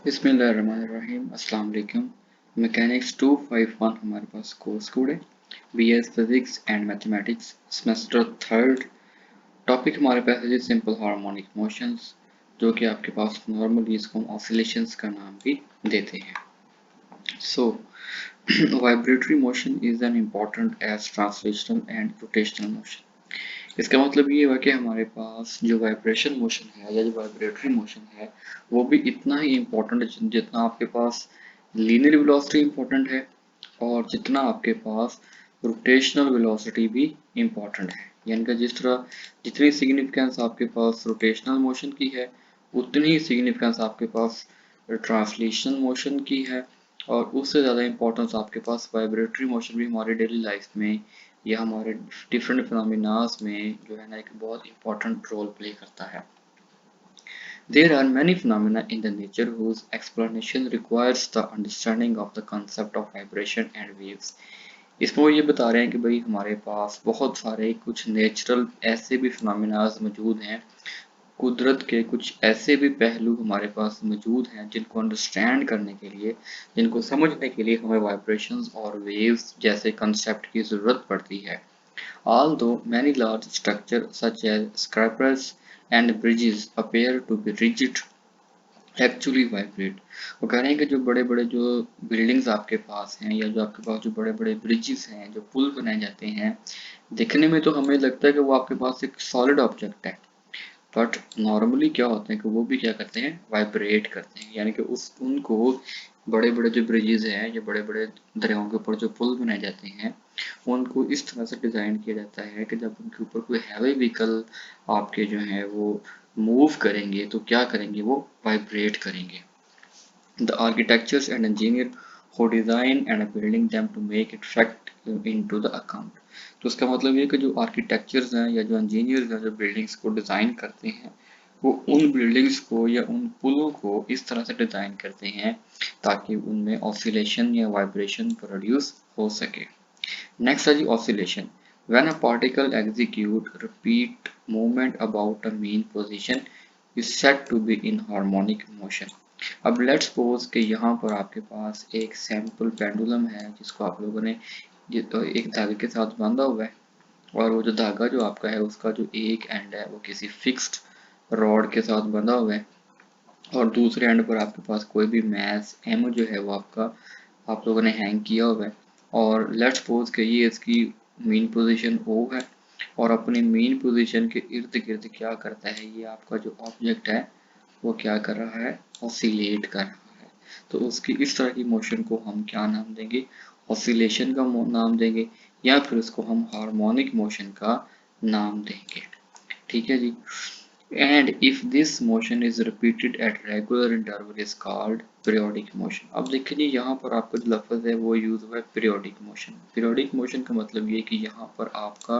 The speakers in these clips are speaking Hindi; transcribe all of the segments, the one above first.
बिस्मिल्लाहिर्रहमानिर्रहीम। अस्सलाम वालेकुम। मैकेनिक्स 251 हमारे पास कोर्स कोड है, BS physics and mathematics semester third. Topic हमारे पास है जी सिंपल हार्मोनिक मोशंस, जो कि आपके पास नॉर्मली इसको हम ऑसिलेशंस का नाम भी देते हैं। So vibratory motion is an important as translational and rotational motion. इसका मतलब ये हुआ कि हमारे पास जो वाइब्रेशन मोशन है या जो वाइब्रेटरी मोशन है वो भी इतना ही इम्पोर्टेंट है जितना आपके पास लीनियर वेलोसिटी इम्पोर्टेंट है, और जितना आपके पास रोटेशनल वेलोसिटी भी इम्पोर्टेंट है। यानी कि जितनी सिग्निफिकेंस आपके पास रोटेशनल मोशन की है, उतनी ही सिग्निफिकेंस आपके पास ट्रांसलेशन मोशन की है, और उससे ज़्यादा इम्पोर्टेंस आपके पास वाइब्रेटरी मोशन भी हमारी डेली लाइफ में या हमारे डिफरेंट फिनोमिनास में जो है ना एक बहुत इंपॉर्टेंट रोल प्ले करता है। There are many phenomena in the nature whose explanation requires the understanding of the concept of vibration and waves. इसमें वो ये बता रहे हैं कि भाई हमारे पास बहुत सारे कुछ नेचुरल ऐसे भी फिनोमिनाज मौजूद हैं, कुदरत के कुछ ऐसे भी पहलू हमारे पास मौजूद हैं जिनको अंडरस्टैंड करने के लिए, जिनको समझने के लिए हमें वाइब्रेशंस और वेव्स जैसे कंसेप्ट की ज़रूरत पड़ती है। Although many large structures such as skyscrapers and bridges appear to be rigid, actually vibrate। वो कह रहे हैं कि जो बड़े बड़े जो बिल्डिंग्स आपके पास हैं या जो आपके पास जो बड़े बड़े ब्रिजेस हैं, जो पुल बनाए जाते हैं, दिखने में तो हमें लगता है कि वो आपके पास एक सॉलिड ऑब्जेक्ट है, बट नॉर्मली क्या होते हैं कि वो भी क्या करते हैं, वाइब्रेट करते हैं। यानी कि उस उनको बड़े बड़े जो ब्रिजेस हैं या बड़े बड़े दरियाओं के ऊपर जो पुल बनाए जाते हैं, उनको इस तरह से डिज़ाइन किया जाता है कि जब उनके ऊपर कोई हैवी व्हीकल आपके जो है वो मूव करेंगे तो क्या करेंगे, वो वाइब्रेट करेंगे। The architects and engineers who design and building them to make it fact into the account। तो उसका मतलब ये कि जो आर्किटेक्चर्स हैं या जो इंजीनियर्स हैं जो बिल्डिंग्स को डिज़ाइन करते हैं, वो उन बिल्डिंग्स को या उन पुलों को इस तरह से डिज़ाइन करते हैं ताकि उनमें ऑसिलेशन या वाइब्रेशन प्रोड्यूस हो सके। नेक्स्ट है जी oscillation. When a particle execute repeat movement about a mean position is said to be in harmonic motion। अब लेट्स सपोज कि यहाँ पर आपके पास एक सैंपल पेंडुलम है जिसको आप लोगों ने तो एक धागे के साथ बांधा हुआ है, और वो जो धागा जो आपका है उसका जो एक एंड है वो किसी फिक्स्ड रॉड के साथ बंधा हुआ है, और दूसरे एंड पर आपके पास कोई भी मैस एम जो है वो आपका आप लोगों ने हैंग किया हुआ है। और लेट्स सपोज कि ये इसकी मेन पोजीशन ओ है, और अपनी मेन पोजीशन के इर्द गिर्द क्या करता है, ये आपका जो ऑब्जेक्ट है वो क्या कर रहा है, ऑसिलेट कर रहा है। तो उसकी इस तरह की मोशन को हम क्या नाम देंगे, ऑसिलेशन का नाम देंगे, या फिर उसको हम हार्मोनिक मोशन का नाम देंगे। ठीक है जी। And if this motion is repeated at regular interval is called periodic motion. अब देखिए जी, यहाँ पर आपका जो लफ्ज है वो यूज हुआ है पीरियोडिक मोशन। पीरियोडिक मोशन का मतलब ये कि यहाँ पर आपका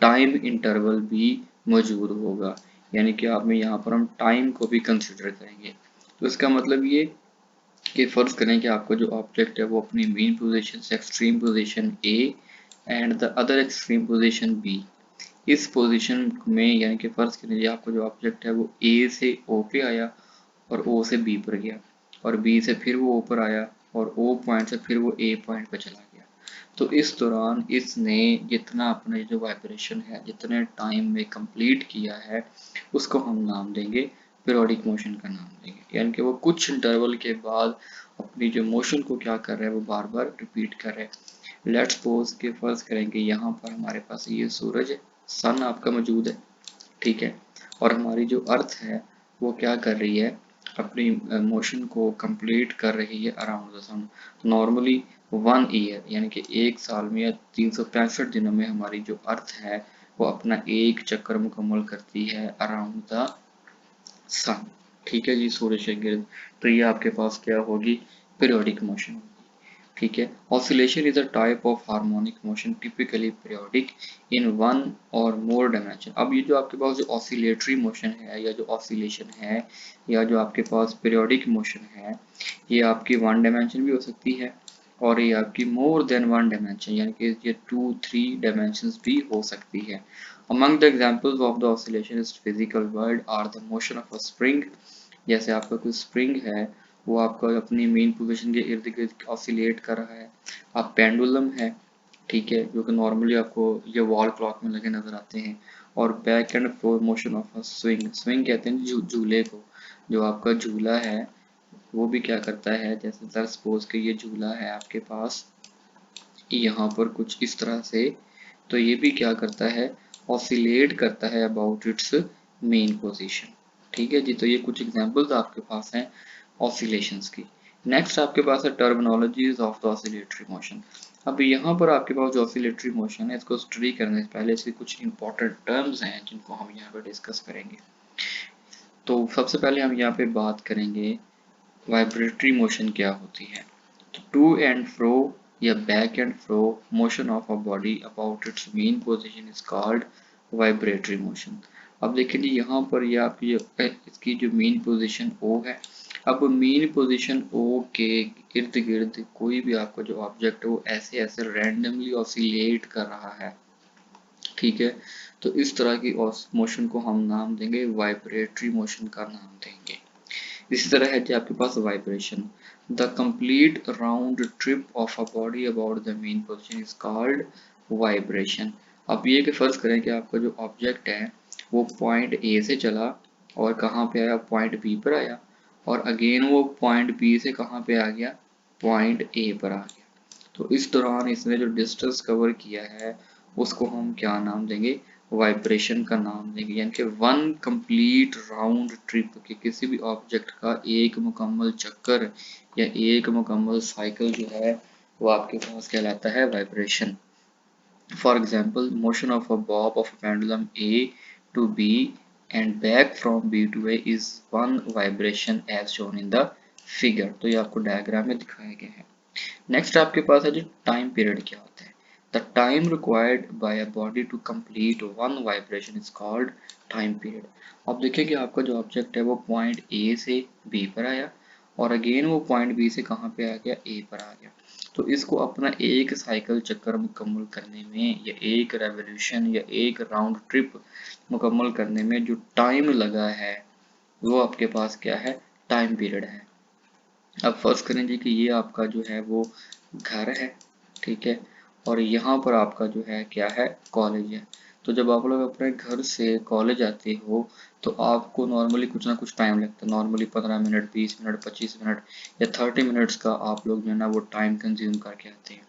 टाइम इंटरवल भी मौजूद होगा, यानी कि आप में यहाँ पर हम टाइम को भी कंसिडर करेंगे। तो इसका मतलब ये कि फर्ज करें कि आपका जो ऑब्जेक्ट है वो अपनी मेन पोजीशन से extreme position A and the other extreme position B, इस पोजीशन में यानी कि फर्ज करें आपका जो ऑब्जेक्ट है वो ए से ओ पे आया और ओ से बी पर गया, और बी से फिर वो ओ पर आया और ओ पॉइंट से फिर वो ए पॉइंट पर चला गया। तो इस दौरान इसने जितना अपने जो वाइब्रेशन है जितने टाइम में कंप्लीट किया है उसको हम नाम देंगे पीरियोडिक मोशन का नाम देंगे। यानी कि वो कुछ इंटरवल के बाद अपनी जो मोशन को क्या कर रहा है वो बार बार रिपीट कर रहा है। लेट्स सपोज के फर्ज करेंगे यहाँ पर हमारे पास ये सूरज है, सन आपका मौजूद है, ठीक है, और हमारी जो अर्थ है वो क्या कर रही है, अपनी मोशन को कंप्लीट कर रही है around the sun. Normally 1 year यानी कि एक साल में या 365 दिनों में हमारी जो अर्थ है वो अपना एक चक्कर मुकम्मल करती है अराउंड द सन। ठीक है जी, सूर्य के गिर्द। तो ये आपके पास क्या होगी, पीरियोडिक मोशन होगी। ठीक है। Oscillation is a type of harmonic motion typically periodic in one और मोर डायमेंशन। अब ये जो आपके पास जो ऑसिलेटरी मोशन है या जो ऑसिलेशन है या जो आपके पास पीरियोडिक मोशन है, ये आपकी वन डायमेंशन भी हो सकती है और ये आपकी मोर देन वन डायमेंशन यानी कि ये 2-3 डायमेंशंस भी हो सकती है। Among the examples of the oscillation is physical world are the motion of a spring. जैसे आपका कोई स्प्रिंग है वो आपका अपनी मेन पोजीशन के इर्द गिर्द ऑसिलेट कर रहा है। अब पेंडुलम है, ठीक है, जो कि नॉर्मली आपको ये वॉल क्लॉक में लगे नजर आते हैं। और back and four motion of a swing, swing कहते हैं झूले को, जो आपका झूला है वो भी क्या करता है, जैसे सर सपोज के ये झूला है आपके पास यहाँ पर कुछ इस तरह से, तो ये भी क्या करता है, ऑसिलेट करता है अबाउट इट्स मेन पोजीशन। ठीक है जी, तो ये कुछ एग्जांपल्स आपके पास हैं ऑसिलेशंस की। नेक्स्ट आपके पास है terminologies of the oscillatory motion. अब यहाँ पर आपके पास जो ऑसिलेटरी मोशन है इसको स्टडी करने से पहले इसके कुछ इंपॉर्टेंट टर्म्स हैं जिनको हम यहाँ पर डिस्कस करेंगे। तो सबसे पहले हम यहाँ पे बात करेंगे वाइब्रेटरी मोशन क्या होती है। तो टू एंड फ्रो या back and fro motion of a body about it's mean position is called vibratory motion. अब देखिए जी यहाँ पर ये आपकी इसकी जो मेन पोजीशन ओ है। अब मेन पोजीशन ओ के इर्द गिर्द कोई भी आपका जो ऑब्जेक्ट है वो ऐसे ऐसे रैंडमली ऑसिलेट कर रहा है, ठीक है। तो इस तरह की मोशन को हम नाम देंगे वाइब्रेटरी मोशन का नाम देंगे। इसी तरह है कि आपके पास vibration, the complete round trip of a body about the mean position is called vibration. अब ये कि फर्ज करें कि आपका जो ऑब्जेक्ट है वो पॉइंट ए से चला और कहाँ पे आया, पॉइंट बी पर आया, और अगेन वो पॉइंट बी से कहाँ पे आ गया, पॉइंट ए पर आ गया। तो इस दौरान इसने जो डिस्टेंस कवर किया है उसको हम क्या नाम देंगे, वाइब्रेशन का नाम देंगे। यानी कि वन कंप्लीट राउंड ट्रिप के किसी भी ऑब्जेक्ट का एक मुकम्मल चक्कर या एक मुकम्मल साइकिल जो है वो आपके पास कहलाता है vibration. For example, motion of a bob of a pendulum A to B and back from B to A is one vibration as shown in the figure। तो ये आपको डायग्राम में दिखाया गया है। नेक्स्ट आपके पास है जो टाइम पीरियड क्या होता है। The time required by a body to complete one vibration is called time period. अब देखिए कि आपका जो ऑब्जेक्ट है वो पॉइंट ए से बी पर आया और अगेन वो पॉइंट बी से कहाँ पे आ गया, ए पर आ गया। तो इसको अपना एक साइकिल चक्कर मुकम्मल करने में या एक रेवोल्यूशन या एक राउंड ट्रिप मुकम्मल करने में जो टाइम लगा है वो आपके पास क्या है, टाइम पीरियड है। अब फर्ज करें जी कि ये आपका जो है वो घर है, ठीक है, और यहाँ पर आपका जो है क्या है, कॉलेज है। तो जब आप लोग अपने घर से कॉलेज आते हो तो आपको नॉर्मली कुछ ना कुछ टाइम लगता है, नॉर्मली 15 मिनट, 20 मिनट, 25 मिनट या 30 मिनट्स का आप लोग जो है ना वो टाइम कंज्यूम करके आते हैं।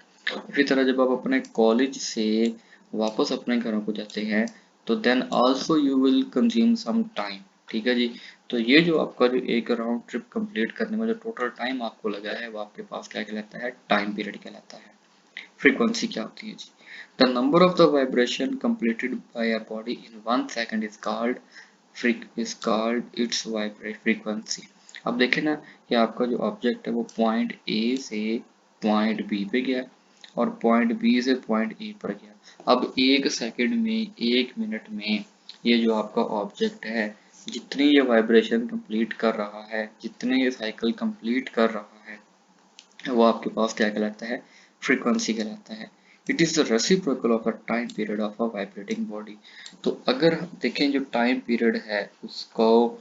इसी तरह जब आप अपने कॉलेज से वापस अपने घरों को जाते हैं तो then also you will consume some time, ठीक है जी। तो ये जो आपका जो एक राउंड ट्रिप कंप्लीट करने में जो टोटल टाइम आपको लगा है वो आपके पास क्या कहलाता है, टाइम पीरियड कहलाता है। फ्रीक्वेंसी क्या होती है जी, the number of the vibration completed by a body in 1 second is called its vibrate frequency. अब देखें ना कि आपका जो ऑब्जेक्ट है वो पॉइंट ए से पॉइंट बी पे गया और पॉइंट बी से पॉइंट ए पर गया। अब 1 सेकंड में, 1 मिनट में ये जो आपका ऑब्जेक्ट है जितनी ये वाइब्रेशन कंप्लीट कर रहा है, जितने ये साइकिल कंप्लीट कर रहा है वो आपके पास क्या कहलाता है, फ्रीक्वेंसी कहलाता है। It is the reciprocal of a time period of a vibrating body. तो अगर हम देखें जो टाइम पीरियड है उसको,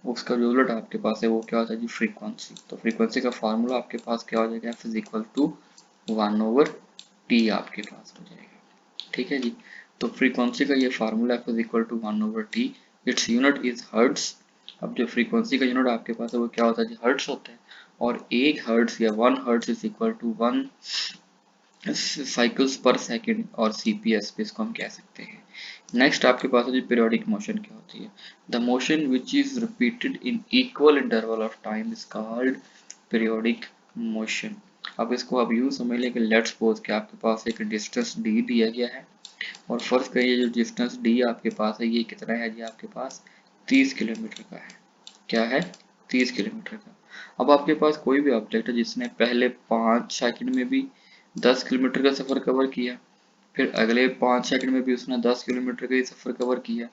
उसका जो उलट आपके पास है वो क्या होता है जी, फ्रीक्वेंसी। तो फ्रीक्वेंसी का फार्मूला आपके पास क्या हो जाएगा, F is equal to 1/t आपके पास हो जाएगा, ठीक है जी। तो फ्रीक्वेंसी का ये formula F is equal to 1/t, its unit is hertz. अब जो फ्रीक्वेंसी का यूनिट आपके पास है वो क्या होता है जी, हर्ट्स होता है। और 1 हर्ट्स या 1 hertz is equal to 1 cycles per second और सीपीएस पे इसको हम कह सकते हैं। नेक्स्ट आपके पास है जी पीरियोडिक मोशन क्या होती है। The motion which is repeated in equal interval of time is called periodic motion. अब इसको आप यूं समझ लें कि लेट्स सपोज कि आपके पास एक डिस्टेंस डी दिया गया है और फर्ज करिए जो डिस्टेंस डी आपके पास है ये कितना है जी, आपके पास 30 किलोमीटर का है। क्या है, 30 किलोमीटर का। अब आपके पास कोई भी ऑब्जेक्ट है जिसने पहले 5 सेकंड में भी 10 किलोमीटर का सफर कवर किया, फिर अगले 5 सेकंड में भी उसने 10 किलोमीटर का ही सफर कवर किया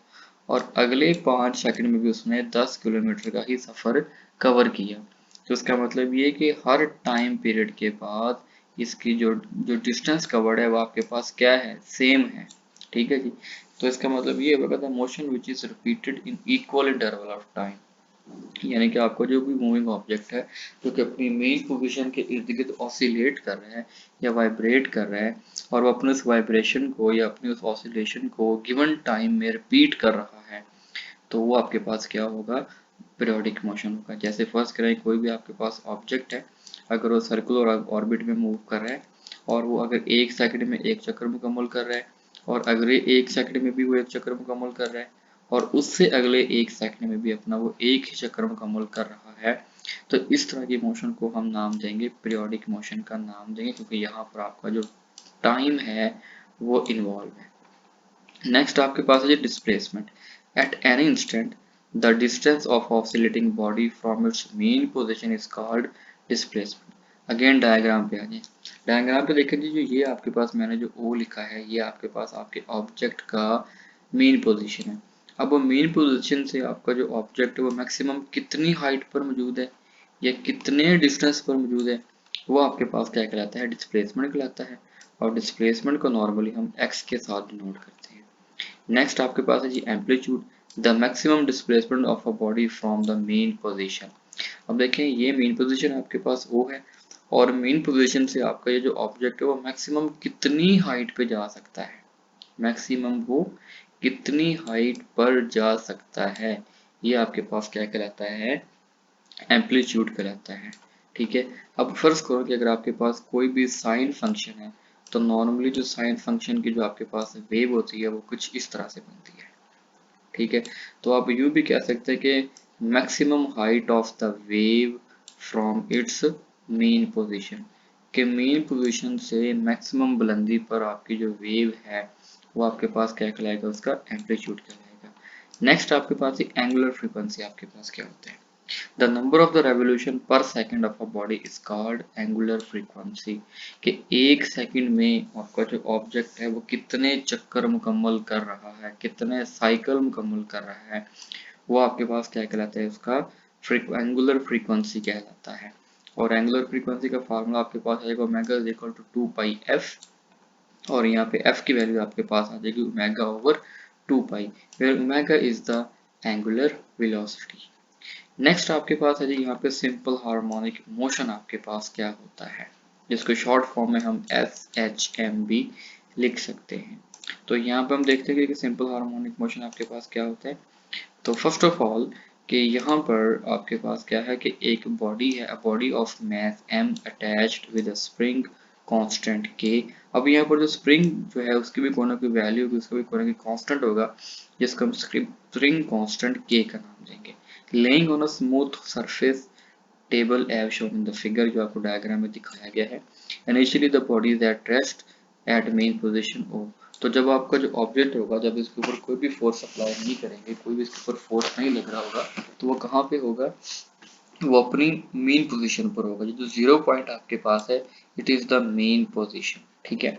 और अगले 5 सेकंड में भी उसने 10 किलोमीटर का ही सफर कवर किया। तो इसका मतलब ये कि हर टाइम पीरियड के बाद इसकी जो जो डिस्टेंस कवर्ड है वो आपके पास क्या है, सेम है, ठीक है जी। तो इसका मतलब ये होगा the motion which is repeated in equal interval of time, यानी कि आपको जो भी मूविंग ऑब्जेक्ट है जो कि अपनी मेन पोजीशन के इर्द गिर्द ऑसिलेट कर रहा है या वाइब्रेट कर रहा है और वो अपने उस वाइब्रेशन को या अपनी उस ऑसिलेशन को गिवन टाइम में रिपीट कर रहा है, तो वो आपके पास क्या होगा, पीरियोडिक मोशन होगा। जैसे फर्स्ट करें, कोई भी आपके पास ऑब्जेक्ट है, अगर वो सर्कुलर ऑर्बिट में मूव कर रहा है और वो अगर 1 सेकंड में एक चक्कर मुकम्मल कर रहा है और अगले 1 सेकंड में भी वो एक चक्कर मुकम्मल कर रहा है और उससे अगले 1 सेकंड में भी अपना वो एक ही चक्कर मुकम्मल कर रहा है, तो इस तरह की मोशन को हम नाम देंगे, पीरियोडिक मोशन का नाम देंगे, क्योंकि यहाँ पर आपका जो टाइम है वो इन्वॉल्व है। नेक्स्ट आपके पास है displacement. At any instant the distance of oscillating body from its mean position is called displacement. Again diagram पे आ जाए। डायग्राम पे देखें जी, जो ये आपके पास मैंने जो ओ लिखा है ये आपके पास आपके ऑब्जेक्ट का मेन पोजीशन है। अब वो मेन पोजीशन से आपका जो ऑब्जेक्ट है वो मैक्सिमम कितनी हाइट पर मौजूद है या कितने डिस्टेंस पर मौजूद है, वो आपके पास क्या कहलाता है, डिस्प्लेसमेंट कहलाता है। और डिस्प्लेसमेंट को नॉर्मली हम एक्स के साथ डिनोट करते हैं। नेक्स्ट आपके पास है जी amplitude, the maximum displacement of a body from the mean position. अब देखें ये मेन पोजीशन आपके पास ओ है और मेन पोजीशन से आपका ये जो ऑब्जेक्ट है वो मैक्सिमम कितनी हाइट पे जा सकता है, मैक्सिमम वो कितनी हाइट पर जा सकता है, ये आपके पास क्या कहलाता है, एम्पलीट्यूड कहलाता है। ठीक है। अब फर्ज करो कि अगर आपके पास कोई भी साइन फंक्शन है तो नॉर्मली जो साइन फंक्शन की जो आपके पास वेव होती है वो कुछ इस तरह से बनती है। ठीक है। तो आप यूं भी कह सकते हैं कि maximum height of the wave from its mean position, के मेन पोजीशन से मैक्सिमम बुलंदी पर आपकी जो वेव है वो आपके पास क्या कहलाएगा, उसका एम्पलीट्यूड कहलाएगा। नेक्स्ट आपके पास एंगुलर फ्रीक्वेंसी आपके पास क्या होता है, the number of the revolution per second of a body is called angular frequency, कि 1 सेकंड में आपका जो ऑब्जेक्ट है वो कितने चक्कर मुकम्मल कर रहा है, कितने साइकिल मुकम्मल कर रहा है, वो आपके पास क्या कहलाता है, उसका एंगुलर फ्रीक्वेंसी कहलाता है। और एंगुलर फ्रीक्वेंसी का फार्मूला आपके पास आएगा omega is equal to 2 pi F, और यहाँ पे एफ की वैल्यू आपके पास आ जाएगी omega over 2 pi, where omega is the angular velocity. Next आपके पास है जी यहाँ पे सिंपल हार्मोनिक मोशन आपके पास क्या होता है, जिसको शॉर्ट फॉर्म में हम SHM भी लिख सकते हैं। तो यहाँ पे हम देखते हैं कि सिंपल हार्मोनिक मोशन आपके पास क्या होता है। तो फर्स्ट ऑफ ऑल कि यहाँ पर आपके पास क्या है कि एक बॉडी है, a body of mass m attached with a spring constant k। अब यहाँ पर जो स्प्रिंग जो है उसकी भी कोई ना कोई वैल्यू होगी, उसका भी कोई ना कोई कांस्टेंट होगा, जिसको हम स्प्रिंग कांस्टेंट k का नाम देंगे। Laying on a smooth surface table as shown in the figure, जो आपको डायग्राम में दिखाया गया है। Initially the body is at rest at mean position O। तो जब आपका जो ऑब्जेक्ट होगा, जब इसके ऊपर कोई भी फोर्स अप्लाई नहीं करेंगे, कोई भी इसके ऊपर फोर्स नहीं लग रहा होगा, तो वो कहाँ पे होगा, वो अपनी मेन पोजीशन पर होगा। जो 0 पॉइंट आपके पास है it is the mean position. ठीक है।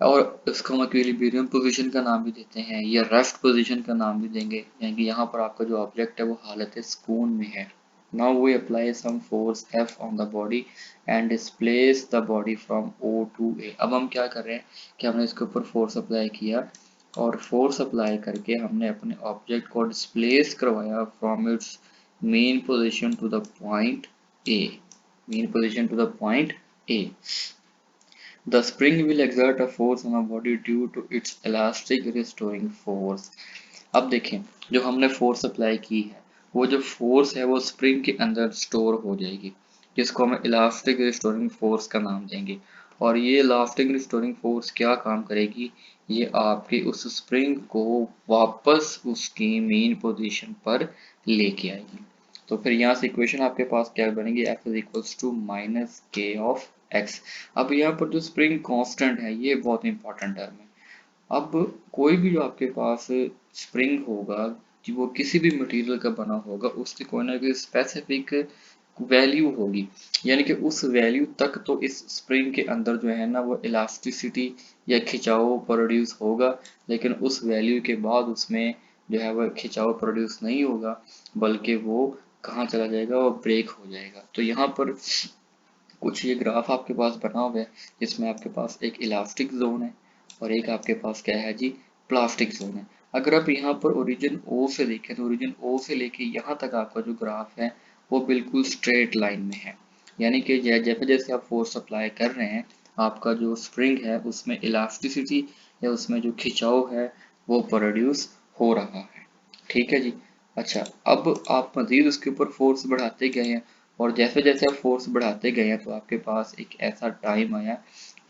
और इसको हम इक्विलिब्रियम पोजीशन का नाम भी देते हैं या रेस्ट पोजीशन का नाम भी देंगे, यानी कि यहाँ पर आपका जो ऑब्जेक्ट है वो हालत सुकून में है। Now we apply some force F on the body and displace the body from O to A। अब हम क्या कर रहे हैं कि हमने इसके ऊपर फोर्स अप्लाई किया और फोर्स अप्लाई करके हमने अपने ऑब्जेक्ट को डिस्प्लेस करवाया from its mean position to the point A, mean position to the point A। The spring will exert a force on a body due to its elastic restoring force। अब देखें, जो हमने फोर्स अप्लाई की है वो जो फोर्स है वो स्प्रिंग के अंदर स्टोर हो जाएगी, जिसको हम इलास्टिक रिस्टोरिंग फोर्स का नाम देंगे। और ये इलास्टिक रिस्टोरिंग फोर्स क्या काम करेगी, ये आपके उस स्प्रिंग को वापस उसकी मेन पोजीशन पर लेके आएगी। तो फिर यहाँ से इक्वेशन आपके पास क्या बनेगी, F is equals to minus k of x. अब यहाँ पर जो स्प्रिंग कांस्टेंट है ये बहुत इंपॉर्टेंट टर्म है। अब कोई भी जो आपके पास स्प्रिंग होगा, कि वो किसी भी मटेरियल का बना होगा, उसकी कोई ना कोई स्पेसिफिक वैल्यू होगी, यानी कि उस वैल्यू तक तो इस स्प्रिंग के अंदर जो है ना वो इलास्टिसिटी या खिंचाव प्रोड्यूस होगा, लेकिन उस वैल्यू के बाद उसमें जो है वह खिंचाव प्रोड्यूस नहीं होगा, बल्कि वो कहाँ चला जाएगा, वो ब्रेक हो जाएगा। तो यहाँ पर कुछ ये ग्राफ आपके पास बना हुआ है जिसमें आपके पास एक इलास्टिक जोन है और एक आपके पास क्या है जी, प्लास्टिक जोन है। अगर आप यहाँ पर ओरिजिन ओ से देखें तो ओरिजिन ओ से लेके यहाँ तक आपका जो ग्राफ है वो बिल्कुल स्ट्रेट लाइन में है, यानी कि जैसे जैसे आप फोर्स अप्लाई कर रहे हैं आपका जो स्प्रिंग है उसमें इलास्टिसिटी या उसमें जो खिंचाव है वो प्रोड्यूस हो रहा है। ठीक है जी। अच्छा, अब आप मजीद उसके ऊपर फोर्स बढ़ाते गए हैं और जैसे जैसे आप फोर्स बढ़ाते गए हैं तो आपके पास एक ऐसा टाइम आया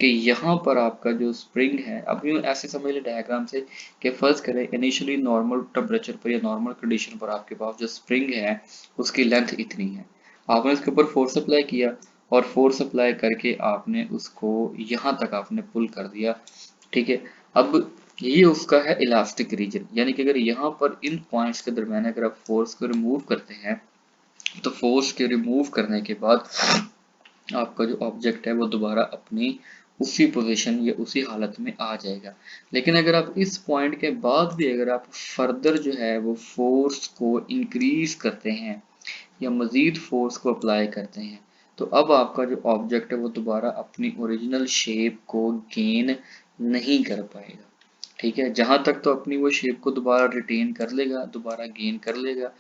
कि यहाँ पर आपका जो स्प्रिंग है, अब यूँ ऐसे समझ लें डायग्राम से कि फर्ज करें इनिशियली नॉर्मल टेम्परेचर पर या नॉर्मल कंडीशन पर आपके पास जो स्प्रिंग है उसकी लेंथ इतनी है, आपने उसके ऊपर फोर्स अप्लाई किया और फोर्स अप्लाई करके आपने उसको यहाँ तक आपने पुल कर दिया। ठीक है। अब ये उसका है इलास्टिक रीजन, यानी कि अगर यहाँ पर इन पॉइंट्स के दरम्यान अगर आप फोर्स को रिमूव करते हैं तो फोर्स के रिमूव करने के बाद आपका जो ऑब्जेक्ट है वो दोबारा अपनी उसी पोजीशन या उसी हालत में आ जाएगा। लेकिन अगर आप इस पॉइंट के बाद भी अगर आप फर्दर जो है वो फोर्स को इंक्रीज करते हैं या मजीद फोर्स को अप्लाई करते हैं तो अब आपका जो ऑब्जेक्ट है वो दोबारा अपनी ओरिजिनल शेप को गेन नहीं कर पाएगा। ठीक है, जहां तक तो अपनी वो शेप को दोबारा रिटेन कर लेगा, दोबारा गेन कर लेगा,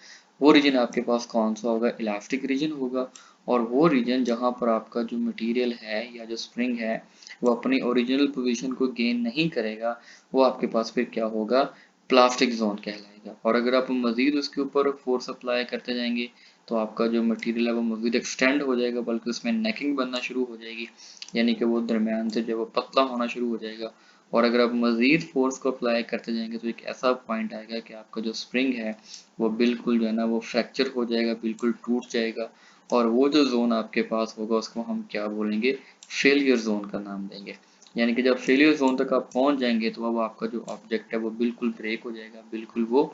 वो रीजन आपके पास कौन सा होगा, इलास्टिक रीजन होगा। और वो रीजन जहां पर आपका जो मटेरियल है या जो स्प्रिंग है वो अपनी ओरिजिनल पोजीशन को गेन नहीं करेगा, वो आपके पास फिर क्या होगा, प्लास्टिक जोन कहलाएगा। और अगर आप मजीद उसके ऊपर फोर्स अप्लाई करते जाएंगे तो आपका जो मटेरियल है वो मजीद एक्सटेंड हो जाएगा, बल्कि उसमें नेकिंग बनना शुरू हो जाएगी, यानी कि वो दरमियान से जो वो पतला होना शुरू हो जाएगा। और अगर आप मजीद फोर्स को अप्लाई करते जाएंगे तो एक ऐसा पॉइंट आएगा कि आपका जो स्प्रिंग है वो बिल्कुल जो है ना वो फ्रैक्चर हो जाएगा, बिल्कुल टूट जाएगा। और वो जो जोन आपके पास होगा उसको हम क्या बोलेंगे, फेलियर जोन का नाम देंगे। यानी कि जब फेलियर जोन तक आप पहुंच जाएंगे तो अब आपका जो ऑब्जेक्ट है वो बिल्कुल ब्रेक हो जाएगा, बिल्कुल वो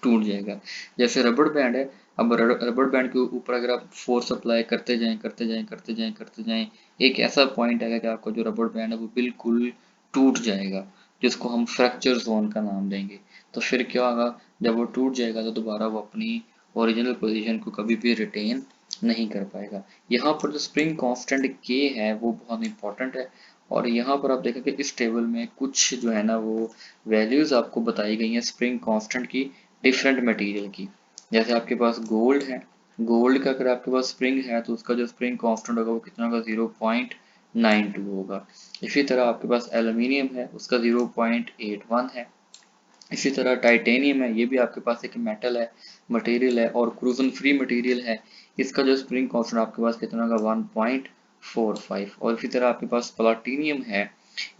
टूट जाएगा। जैसे रबड़ बैंड है, अब रबड़ बैंड के ऊपर अगर आप फोर्स अप्लाई करते जाएं करते जाएं करते जाएं करते जाएं एक ऐसा पॉइंट आएगा कि आपका जो रबड़ बैंड है वो बिल्कुल टूट जाएगा, जिसको हम फ्रैक्चर जोन का नाम देंगे। तो फिर क्या होगा, जब वो टूट जाएगा तो दोबारा वो अपनी ओरिजिनल पोजीशन को कभी भी रिटेन नहीं कर पाएगा। यहाँ पर जो स्प्रिंग कांस्टेंट के है वो बहुत इंपॉर्टेंट है। और यहाँ पर आप देखेंगे इस टेबल में कुछ जो है ना वो वैल्यूज आपको बताई गई हैं स्प्रिंग कांस्टेंट की डिफरेंट मटेरियल की। जैसे आपके पास गोल्ड है, गोल्ड का अगर आपके पास स्प्रिंग है तो उसका जो स्प्रिंग कांस्टेंट होगा वो कितना होगा, 0.92 होगा। इसी तरह आपके पास एल्यूमिनियम है, उसका 0.81 है। इसी तरह टाइटेनियम है, ये भी आपके पास एक मेटल है, मटेरियल है और क्रूजन फ्री मटेरियल है, इसका जो स्प्रिंग कांस्टेंट आपके पास कितना होगा, 1.45। और इसी तरह आपके पास प्लाटीनियम है,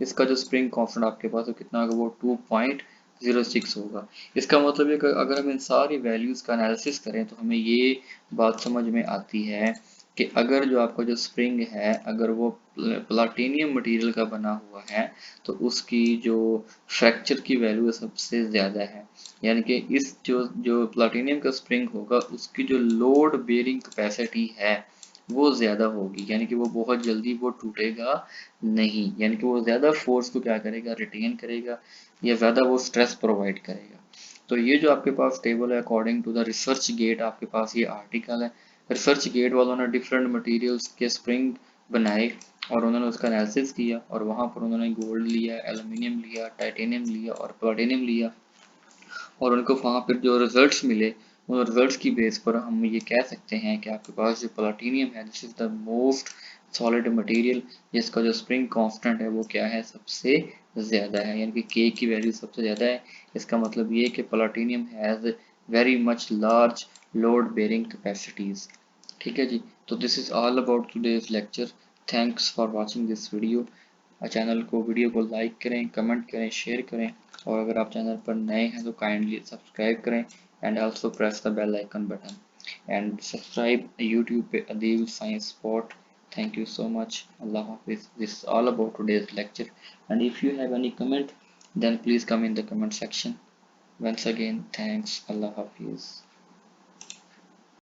इसका जो स्प्रिंग कांस्टेंट आपके पास वो कितना होगा, वो 2.06 होगा। इसका मतलब है कि अगर हम इन सारी वैल्यूज का एनालिसिस करें तो हमें ये बात समझ में आती है कि अगर जो आपका जो स्प्रिंग है अगर वो प्लाटीनियम मटेरियल का बना हुआ है तो उसकी जो फ्रैक्चर की वैल्यू सबसे ज़्यादा है। यानी कि इस जो जो प्लाटीनियम का स्प्रिंग होगा उसकी जो लोड बेयरिंग कैपेसिटी है वो ज़्यादा होगी, यानी कि वो बहुत जल्दी वो टूटेगा नहीं, यानी कि वो ज़्यादा फोर्स को क्या करेगा, रिटेन करेगा या ज़्यादा वो स्ट्रेस प्रोवाइड करेगा। तो ये जो आपके पास टेबल है according to the ResearchGate, आपके पास ये आर्टिकल है। रिसर्च गेट वालों ने डिफरेंट मटेरियल्स के स्प्रिंग बनाए और उन्होंने उसका एनालिसिस किया और वहाँ पर उन्होंने गोल्ड लिया, एल्यूमिनियम लिया, टाइटेनियम लिया और प्लेटिनियम लिया और उनको वहाँ पर जो रिजल्ट्स मिले उन रिजल्ट्स की बेस पर हम ये कह सकते हैं कि आपके पास जो प्लेटिनियम है this is the most solid material, जिसका जो स्प्रिंग कांस्टेंट है वो क्या है, सबसे ज़्यादा है, यानी कि के की वैल्यू सबसे ज़्यादा है। इसका मतलब ये कि platinum has very much large load bearing capacities. ठीक है जी। तो this is all about today's lecture. Thanks for watching this video. Channel को वीडियो को लाइक करें, कमेंट करें, शेयर करें और अगर आप चैनल पर नए हैं तो काइंडली सब्सक्राइब करें and also press the bell icon button and subscribe YouTube पे Adeel science spot. Thank you so much. Allah Hafiz. This is all about today's lecture. And if you have any comment, then please come in the comment section. Once again, thanks. Allah Hafiz.